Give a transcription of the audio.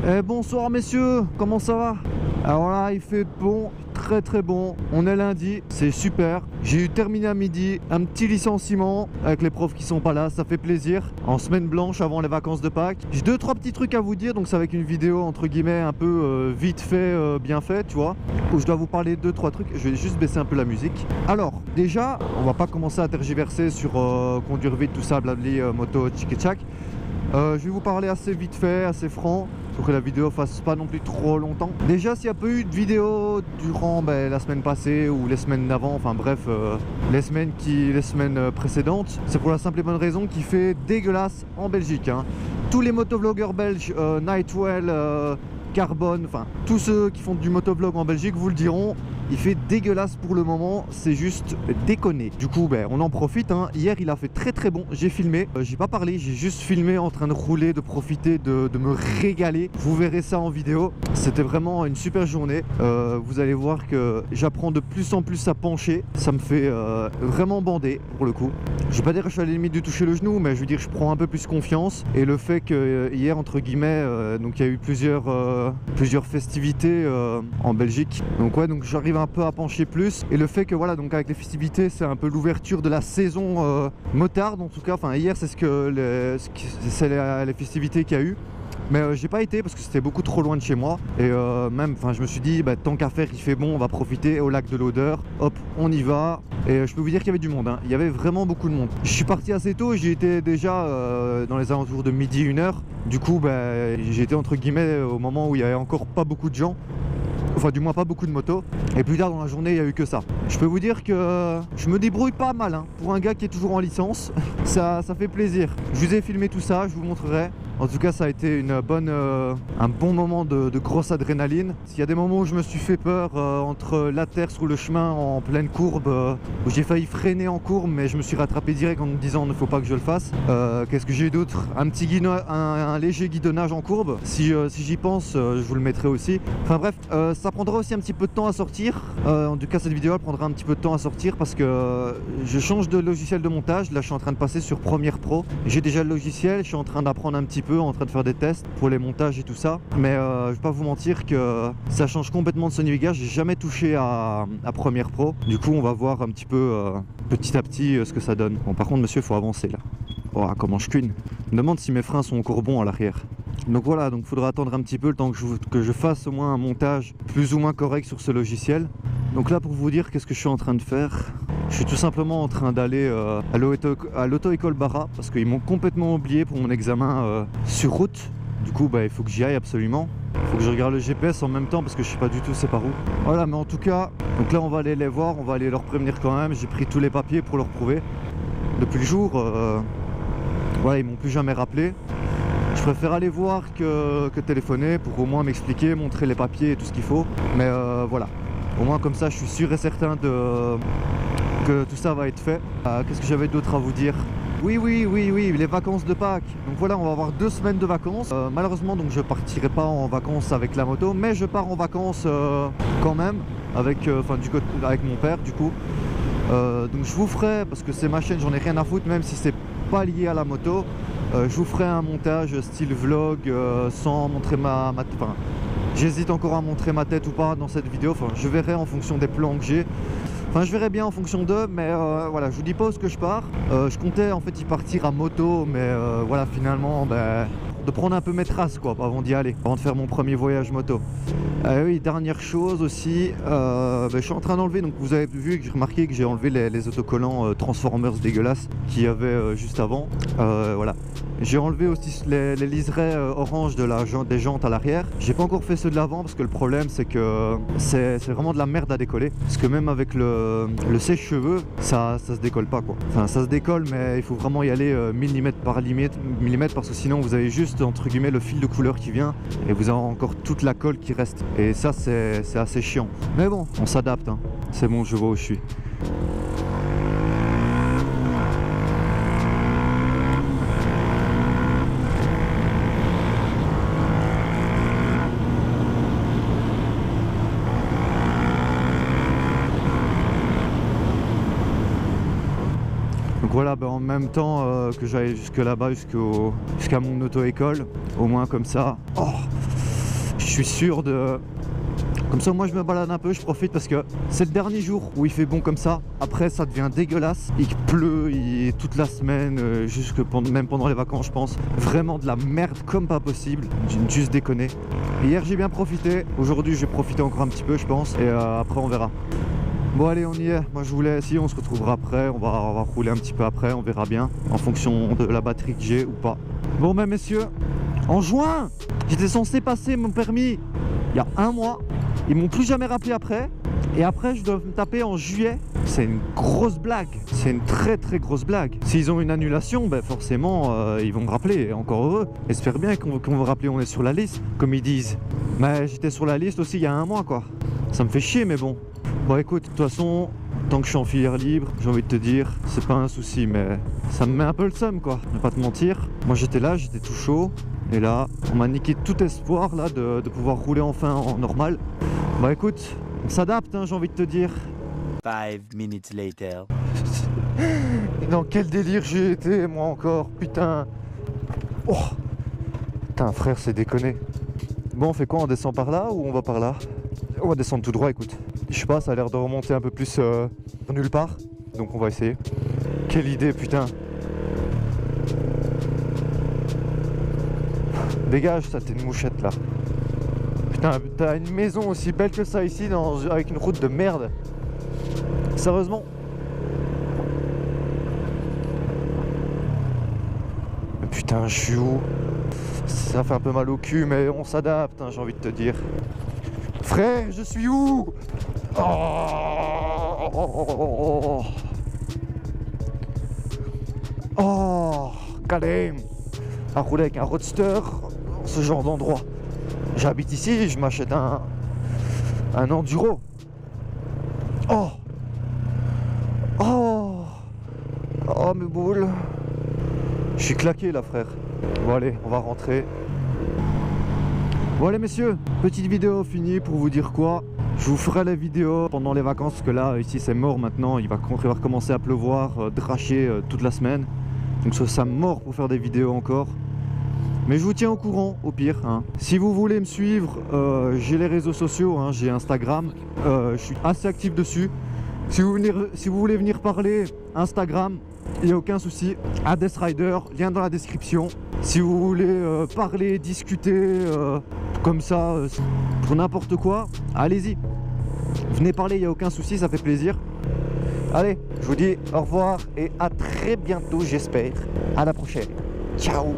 Bonsoir messieurs, comment ça va? Alors là il fait bon, très bon, on est lundi, c'est super. J'ai terminé à midi, un petit licenciement avec les profs qui sont pas là, ça fait plaisir. En semaine blanche avant les vacances de Pâques. J'ai 2-3 petits trucs à vous dire, donc c'est avec une vidéo entre guillemets un peu vite fait, bien fait, tu vois, où je dois vous parler de 2-3 trucs. Je vais juste baisser un peu la musique. Alors déjà, on va pas commencer à tergiverser sur conduire vite, tout ça, blabli, moto, tchik-tchak. Je vais vous parler assez vite fait, assez franc, pour que la vidéo fasse pas non plus trop longtemps. Déjà, s'il n'y a pas eu de vidéo durant la semaine passée ou les semaines d'avant, enfin bref, les semaines précédentes, c'est pour la simple et bonne raison qu'il fait dégueulasse en Belgique, hein. Tous les motovloggers belges, Nightwell, Carbone, enfin tous ceux qui font du motovlog en Belgique vous le diront, il fait dégueulasse pour le moment, c'est juste déconné. Du coup on en profite, hein. Hier il a fait très bon, j'ai filmé, j'ai pas parlé, j'ai juste filmé en train de rouler, de profiter, de me régaler. Vous verrez ça en vidéo, c'était vraiment une super journée. Vous allez voir que j'apprends de plus en plus à pencher, ça me fait vraiment bander pour le coup. Je vais pas dire que je suis à la limite de toucher le genou, mais je veux dire je prends un peu plus confiance. Et le fait que hier entre guillemets, donc il y a eu plusieurs festivités en Belgique, donc ouais, donc j'arrive un peu à pencher plus, et le fait que voilà, donc avec les festivités c'est un peu l'ouverture de la saison motarde en tout cas, enfin hier c'est les festivités qu'il y a eu. Mais j'ai pas été parce que c'était beaucoup trop loin de chez moi. Et même, je me suis dit, tant qu'à faire, il fait bon, on va profiter au lac de l'Odeur. Hop, on y va. Et je peux vous dire qu'il y avait du monde, hein. Il y avait vraiment beaucoup de monde. Je suis parti assez tôt, j'y étais déjà dans les alentours de midi, 1h. Du coup, j'ai été entre guillemets au moment où il y avait encore pas beaucoup de gens. Enfin du moins pas beaucoup de motos. Et plus tard dans la journée il n'y a eu que ça. Je peux vous dire que je me débrouille pas mal, hein. Pour un gars qui est toujours en licence, ça fait plaisir. Je vous ai filmé tout ça, je vous montrerai. En tout cas ça a été un bon moment de grosse adrénaline. S'il y a des moments où je me suis fait peur entre la terre sur le chemin en pleine courbe, où j'ai failli freiner en courbe, mais je me suis rattrapé direct en me disant ne faut pas que je le fasse. Qu'est-ce que j'ai eu d'autre? Un léger guidonnage en courbe. Si j'y pense, je vous le mettrai aussi. Enfin bref, ça prendra aussi un petit peu de temps à sortir. En tout cas cette vidéo elle prendra un petit peu de temps à sortir parce que je change de logiciel de montage. Là je suis en train de passer sur Premiere Pro. J'ai déjà le logiciel, je suis en train d'apprendre un petit peu, en train de faire des tests pour les montages et tout ça. Mais je vais pas vous mentir que ça change complètement de Sony Vegas. J'ai jamais touché à Premiere Pro. Du coup on va voir un petit peu petit à petit ce que ça donne. Bon par contre monsieur il faut avancer là. Oh comment je cuine. Je me demande si mes freins sont encore bons à l'arrière. Donc voilà, donc il faudra attendre un petit peu le temps que je fasse au moins un montage plus ou moins correct sur ce logiciel. Donc là pour vous dire qu'est-ce que je suis en train de faire, je suis tout simplement en train d'aller à l'auto-école Bara parce qu'ils m'ont complètement oublié pour mon examen sur route. Du coup il faut que j'y aille absolument. Il faut que je regarde le GPS en même temps parce que je sais pas du tout c'est par où. Voilà, mais en tout cas, donc là on va aller les voir, on va aller leur prévenir quand même. J'ai pris tous les papiers pour leur prouver. Depuis le jour, voilà, ils m'ont plus jamais rappelé. Je préfère aller voir que téléphoner pour au moins m'expliquer, montrer les papiers et tout ce qu'il faut. Mais voilà, au moins comme ça je suis sûr et certain que tout ça va être fait. Qu'est-ce que j'avais d'autre à vous dire? Oui, les vacances de Pâques. Donc voilà, on va avoir 2 semaines de vacances. Malheureusement, donc je partirai pas en vacances avec la moto, mais je pars en vacances quand même avec mon père du coup. Donc je vous ferai, parce que c'est ma chaîne, j'en ai rien à foutre, même si c'est pas lié à la moto. Je vous ferai un montage style vlog sans montrer ma tête. Enfin, j'hésite encore à montrer ma tête ou pas dans cette vidéo. Enfin, je verrai en fonction des plans que j'ai. Enfin, je verrai bien en fonction d'eux, mais voilà, je vous dis pas où est-ce que je pars. Je comptais en fait y partir à moto, mais voilà, finalement, de prendre un peu mes traces quoi, avant d'y aller, avant de faire mon premier voyage moto. Oui, dernière chose aussi, je suis en train d'enlever, donc vous avez vu que j'ai remarqué que j'ai enlevé les autocollants Transformers dégueulasses qu'il y avait juste avant. Voilà. J'ai enlevé aussi les liserés orange des jantes à l'arrière. J'ai pas encore fait ceux de l'avant parce que le problème c'est que c'est vraiment de la merde à décoller. Parce que même avec le sèche-cheveux, ça se décolle pas quoi. Enfin ça se décolle mais il faut vraiment y aller millimètre par millimètre parce que sinon vous avez juste entre guillemets le fil de couleur qui vient et vous avez encore toute la colle qui reste. Et ça c'est assez chiant. Mais bon, on s'adapte, hein. C'est bon, je vois où je suis. Donc voilà, en même temps que j'aille jusque là-bas, jusqu'à mon auto-école, au moins comme ça. Oh, Je suis sûr de... Comme ça, moi, je me balade un peu, je profite parce que c'est le dernier jour où il fait bon comme ça. Après, ça devient dégueulasse. Il pleut toute la semaine, même pendant les vacances, je pense. Vraiment de la merde comme pas possible. Juste déconner. Hier, j'ai bien profité. Aujourd'hui, je vais profiter encore un petit peu, je pense. Et après, on verra. Bon, allez, on y est. Moi, je voulais... Si, on se retrouvera après. On va rouler un petit peu après. On verra bien en fonction de la batterie que j'ai ou pas. Bon, ben, messieurs, en juin, j'étais censé passer mon permis il y a un mois. Ils m'ont plus jamais rappelé après. Et après, je dois me taper en juillet. C'est une grosse blague. C'est une très très grosse blague. S'ils ont une annulation, ben forcément, ils vont me rappeler. Et encore heureux. J'espère bien qu'on va me rappeler, on est sur la liste, comme ils disent. Mais j'étais sur la liste aussi il y a un mois, quoi. Ça me fait chier, mais bon. Bon, écoute, de toute façon, tant que je suis en filière libre, j'ai envie de te dire, c'est pas un souci, mais ça me met un peu le seum, quoi. Je vais pas te mentir. Moi, j'étais là, j'étais tout chaud. Et là, on m'a niqué tout espoir là de pouvoir rouler enfin en normal. Bah écoute, on s'adapte, hein, j'ai envie de te dire. 5 minutes later. Dans quel délire j'ai été, moi encore, putain. Oh, putain, frère, c'est déconné. Bon, on fait quoi? On descend par là ou on va par là? On va descendre tout droit, écoute. Je sais pas, ça a l'air de remonter un peu plus nulle part. Donc on va essayer. Quelle idée, putain. Dégage, ça, t'es une mouchette là. Putain, t'as une maison aussi belle que ça ici avec une route de merde. Sérieusement. Putain, je suis où? Ça fait un peu mal au cul, mais on s'adapte, hein, j'ai envie de te dire. Frère, je suis où? Oh, calme. À rouler avec un roadster, ce genre d'endroit. J'habite ici, je m'achète un enduro. Oh, oh, oh mes boules. Je suis claqué là, frère. Bon allez, on va rentrer. Bon allez messieurs, petite vidéo finie pour vous dire quoi. Je vous ferai la vidéo pendant les vacances parce que là, ici c'est mort maintenant. Il va recommencer à pleuvoir, dracher toute la semaine. Donc ça me mord pour faire des vidéos encore. Mais je vous tiens au courant au pire, hein. Si vous voulez me suivre, j'ai les réseaux sociaux, hein, j'ai Instagram, je suis assez actif dessus. Si vous voulez venir parler, Instagram, il n'y a aucun souci. Hades Rider, lien dans la description. Si vous voulez parler, discuter, comme ça, pour n'importe quoi, allez-y. Venez parler, il n'y a aucun souci, ça fait plaisir. Allez, je vous dis au revoir et à très bientôt, j'espère. À la prochaine. Ciao.